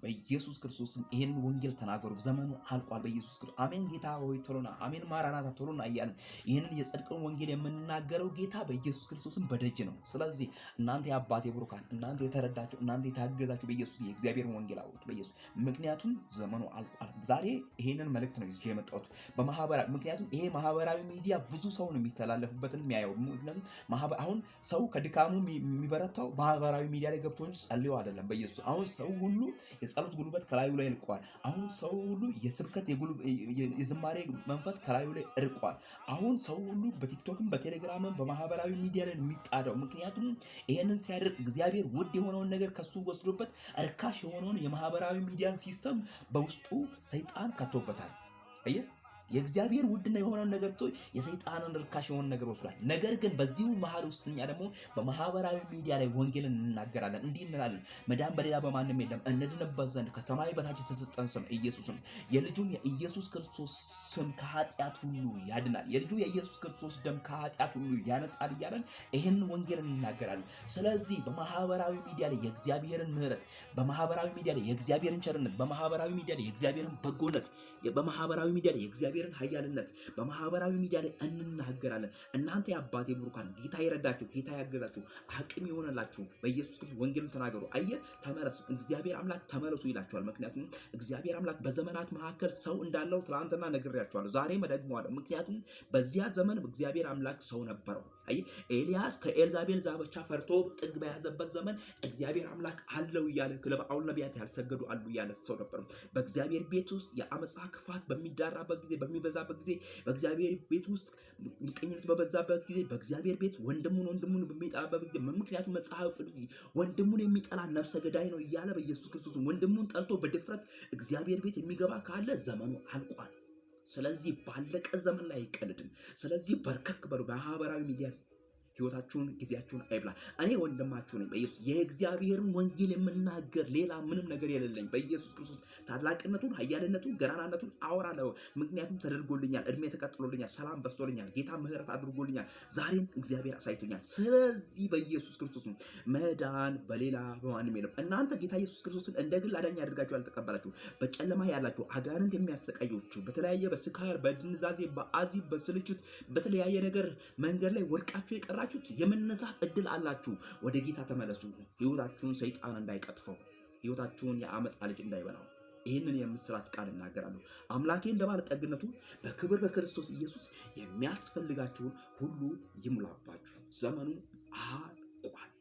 በኢየሱስ ክርስቶስም ይሄንን ወንጌል ተናገሩ። ዘመኑ አልቋል በኢየሱስ ክርስቶስ። አሜን። ጌታ ሆይ ቶሎና፣ አሜን ማራናታ ቶሎና እያልን ይህንን የጽድቅን ወንጌል የምንናገረው ጌታ በኢየሱስ ክርስቶስም በደጅ ነው። ስለዚህ እናንተ የአባቴ ብሩካን፣ እናንተ የተረዳችሁ፣ እናንተ የታገዛችሁ በኢየሱስ የእግዚአብሔርን ወንጌል አውጡ በኢየሱስ። ምክንያቱም ዘመኑ አልቋል። ዛሬ ይሄንን መልእክት ነው ይዤ የመጣሁት በማህበራዊ ምክንያቱም ይሄ ማህበራዊ ሚዲያ ብዙ ሰው ነው የሚተላለፍበትን የሚያየው። ምክንያቱም አሁን ሰው ከድካሙ የሚበረታው ማህበራዊ ሚዲያ ላይ ገብቶ እንጂ ጸልዮ አይደለም በኢየሱስ። አሁን ሰው ሁሉ የጸሎት ጉልበት ከላዩ ላይ ልቋል። አሁን ሰው ሁሉ የስብከት የዝማሬ መንፈስ ከላዩ ላይ እርቋል። አሁን ሰው ሁሉ በቲክቶክም በቴሌግራምም በማህበራዊ ሚዲያ ላይ የሚጣደው ምክንያቱም ይሄንን ሲያደርግ እግዚአብሔር ውድ የሆነውን ነገር ከሱ ወስዶበት እርካሽ የሆነውን የማህበራዊ ሚዲያን ሲስተም በውስጡ ሰይጣን ከቶበታል። አየህ የእግዚአብሔር ውድና የሆነውን ነገር ቶ የሰይጣንን ርካሽ የሆነ ነገር ወስዷል። ነገር ግን በዚሁ መሃል ውስጥ እኛ ደግሞ በማህበራዊ ሚዲያ ላይ ወንጌልን እንናገራለን። እንዲህ እንላለን፣ መዳን በሌላ በማንም የለም እንድንበት ዘንድ ከሰማይ በታች የተሰጠን ስም ኢየሱስም የልጁም የኢየሱስ ክርስቶስ ስም ከኃጢአት ሁሉ ያድናል፣ የልጁ የኢየሱስ ክርስቶስ ደም ከኃጢአት ሁሉ ያነጻል እያለን ይህን ወንጌል እንናገራለን። ስለዚህ በማህበራዊ ሚዲያ ላይ የእግዚአብሔርን ምሕረት፣ በማህበራዊ ሚዲያ ላይ የእግዚአብሔርን ቸርነት፣ በማህበራዊ ሚዲያ ላይ የእግዚአብሔርን በጎነት፣ በማህበራዊ ሚዲያ ላይ የእግዚአብሔርን ኃያልነት በማህበራዊ ሚዲያ ላይ እንናገራለን። እናንተ የአባቴ ብሩካን ጌታ ይረዳችሁ፣ ጌታ ያገዛችሁ፣ አቅም ይሆነላችሁ በኢየሱስ ክርስቶስ ወንጌልን ተናገሩ። አየህ ተመለሱ፣ እግዚአብሔር አምላክ ተመለሱ ይላችኋል። ምክንያቱም እግዚአብሔር አምላክ በዘመናት መካከል ሰው እንዳለው ትናንትና ነግሬያችኋለሁ፣ ዛሬም እደግመዋለሁ። ምክንያቱም በዚያ ዘመን እግዚአብሔር አምላክ ሰው ነበረው። አየህ ኤልያስ ከኤልዛቤል ዛቻ ፈርቶ ጥግ በያዘበት ዘመን እግዚአብሔር አምላክ አለው እያለ ለበዓል ነቢያት ያልሰገዱ አሉ እያለ ሰው ነበር። በእግዚአብሔር ቤት ውስጥ የአመፃ ክፋት በሚዳራበት ጊዜ በሚበዛበት ጊዜ በእግዚአብሔር ቤት ውስጥ ምቀኝነት በበዛበት ጊዜ በእግዚአብሔር ቤት ወንድሙን በሚጠላበት ጊዜ ምክንያቱም መጽሐፍ ቅዱስ ወንድሙን የሚጠላ ነፍሰ ገዳይ ነው እያለ በኢየሱስ ክርስቶስ ወንድሙን ጠልቶ በድፍረት እግዚአብሔር ቤት የሚገባ ካለ ዘመኑ አልቋል። ስለዚህ ባለቀ ዘመን ላይ አይቀልድም። ስለዚህ በርከክ በሉ። ማህበራዊ ሚዲያ ህይወታችሁን ጊዜያችሁን አይብላ። እኔ ወንድማችሁ ነኝ በኢየሱስ የእግዚአብሔርን ወንጌል የምናገር ሌላ ምንም ነገር የሌለኝ በኢየሱስ ክርስቶስ ታላቅነቱን ኃያልነቱን ገናናነቱን አወራለሁ። ምክንያቱም ተደርጎልኛል፣ እድሜ ተቀጥሎልኛል፣ ሰላም በስቶልኛል፣ ጌታ ምህረት አድርጎልኛል፣ ዛሬን እግዚአብሔር አሳይቶኛል። ስለዚህ በኢየሱስ ክርስቶስ መዳን በሌላ በማንም የለም። እናንተ ጌታ ኢየሱስ ክርስቶስን እንደ ግል አዳኝ አድርጋችሁ ያልተቀበላችሁ በጨለማ ያላችሁ አጋንንት የሚያሰቃያችሁ በተለያየ በስካር በድንዛዜ በአዚብ በስልችት በተለያየ ነገር መንገድ ላይ ወድቃችሁ የቀራ የመነሳት እድል አላችሁ። ወደ ጌታ ተመለሱ። ህይወታችሁን ሰይጣን እንዳይቀጥፈው፣ ህይወታችሁን የአመፃ ልጅ እንዳይበላው ይህንን የምስራች ቃል እናገራለሁ። አምላኬ እንደ ባለጠግነቱ በክብር በክርስቶስ ኢየሱስ የሚያስፈልጋችሁን ሁሉ ይሙላባችሁ። ዘመኑ አልቋል።